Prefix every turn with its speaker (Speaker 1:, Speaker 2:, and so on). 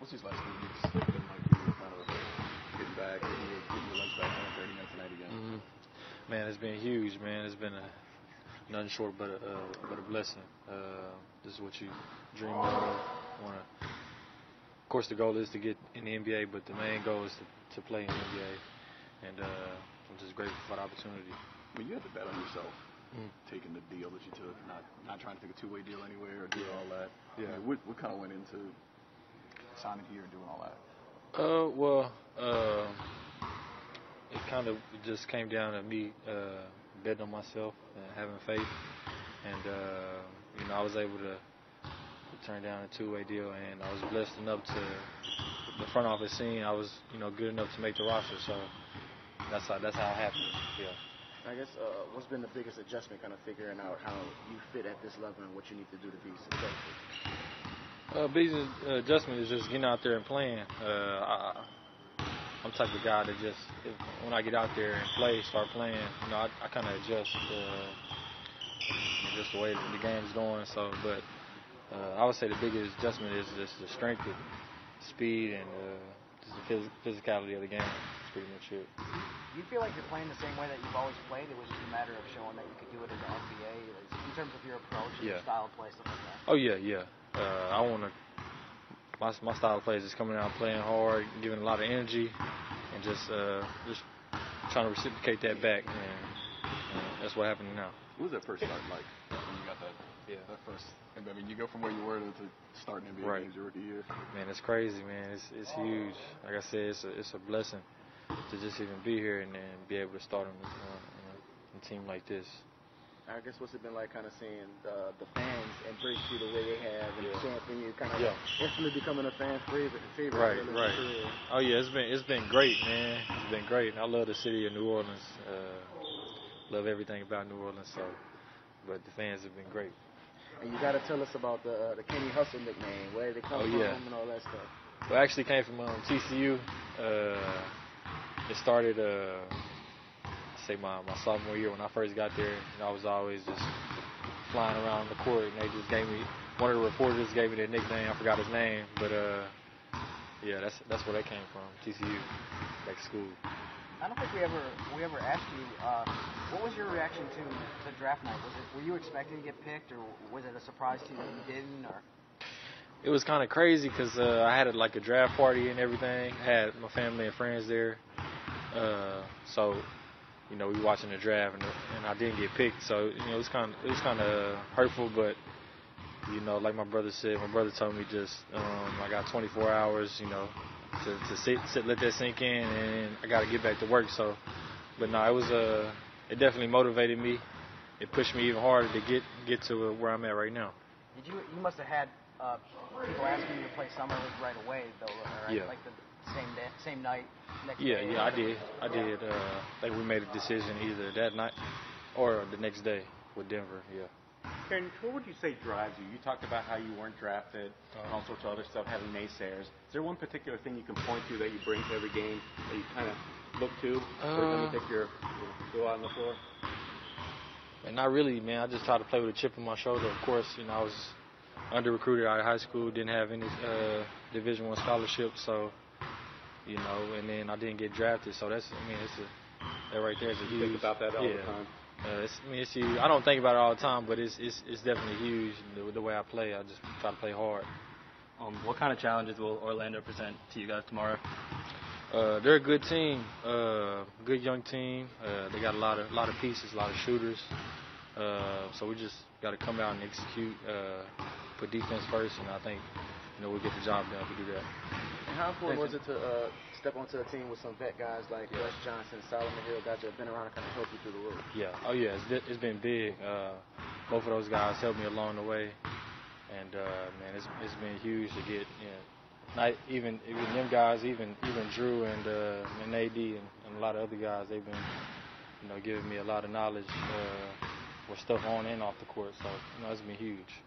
Speaker 1: What's these last few weeks been like for you, kind of getting back, getting your legs back on 30 minutes a night again?
Speaker 2: Man, it's been huge, man. It's been nothing short but a blessing. This is what you dream of. Of course, the goal is to get in the NBA, but the main goal is to play in the NBA. And I'm just grateful for the opportunity.
Speaker 1: I mean, you had to bet on yourself, taking the deal that you took, not trying to take a two-way deal anywhere or do all that.
Speaker 2: Yeah.
Speaker 1: I mean, what kind of went into signing here and doing all that?
Speaker 2: It kind of just came down to me betting on myself and having faith. And, I was able to turn down a two-way deal, and I was blessed enough to the front office scene. I was, good enough to make the roster, so that's how it happened. Yeah.
Speaker 3: I guess what's been the biggest adjustment, kind of figuring out how you fit at this level and what you need to do to be successful?
Speaker 2: Biggest adjustment is just getting out there and playing. I'm the type of guy that when I get out there and start playing, I kind of adjust just the way the game's going. So, but I would say the biggest adjustment is just the strength, and speed, and just the physicality of the game. That's pretty much it.
Speaker 4: Do you feel like you're playing the same way that you've always played? It was just a matter of showing that you could do it in the NBA, in terms of your approach and your style of play, stuff like that?
Speaker 2: Oh, yeah. I want to. My style of play is just coming out, playing hard, giving a lot of energy, and just trying to reciprocate that back. And that's what happened now.
Speaker 1: What was that first start like when you got that? Yeah, that first. I mean, you go from where you were to starting NBA games your rookie year.
Speaker 2: Man, it's crazy, man. It's huge. Like I said, it's a blessing to just even be here and be able to start on a team like this.
Speaker 3: I guess what's it been like kind of seeing the fans embrace you the way they have and chanting you, kind of instantly becoming a fan favorite?
Speaker 2: Right. Oh yeah, it's been great, man. It's been great. And I love the city of New Orleans. Love everything about New Orleans. But the fans have been great.
Speaker 3: And you got to tell us about the Kenny Hustle nickname. Where did it come from and all that stuff?
Speaker 2: Well, it actually came from TCU. It started. Say my sophomore year when I first got there, I was always just flying around the court, and they just gave me, one of the reporters gave me their nickname. I forgot his name, but that's where that came from, TCU, back to school.
Speaker 4: I don't think we ever asked you, what was your reaction to the draft night? Were you expecting to get picked, or was it a surprise to you that you didn't? Or?
Speaker 2: It was kind of crazy because I had a draft party and everything. I had my family and friends there, so. We were watching the draft, and I didn't get picked, so it was kind of hurtful. But like my brother said, my brother told me just I got 24 hours, to sit, let that sink in, and I got to get back to work. So, but no, it definitely motivated me. It pushed me even harder to get to where I'm at right now.
Speaker 4: You must have had people asking you to play summer league right away, though, right?
Speaker 2: Yeah.
Speaker 4: Like the same night. Next day.
Speaker 2: I did. I think we made a decision either that night or the next day with Denver. Yeah.
Speaker 5: And what would you say drives you? You talked about how you weren't drafted and all sorts of other stuff, having naysayers. Is there one particular thing you can point to that you bring to every game that you kind of look to every time you take go out on the floor?
Speaker 2: And not really, man. I just try to play with a chip on my shoulder. Of course, I was under-recruited out of high school, didn't have any Division I scholarships, so. And then I didn't get drafted, so that right there is a huge.
Speaker 5: You think about that all the time.
Speaker 2: It's huge. I don't think about it all the time, but it's definitely huge. The way I play, I just try to play hard.
Speaker 6: What kind of challenges will Orlando present to you guys tomorrow?
Speaker 2: They're a good team, good young team. They got a lot of pieces, a lot of shooters. So we just got to come out and execute, put defense first, and I think we'll get the job done if we do that.
Speaker 3: And how important was it to step onto a team with some vet guys like Wes Johnson, Solomon Hill, guys that have been around and kind of help you through the road?
Speaker 2: Yeah. Oh, yeah. It's been big. Both of those guys helped me along the way. And, man, it's been huge to get, not even them guys, even Drew and AD and a lot of other guys, they've been, giving me a lot of knowledge with stuff on and off the court. So, it's been huge.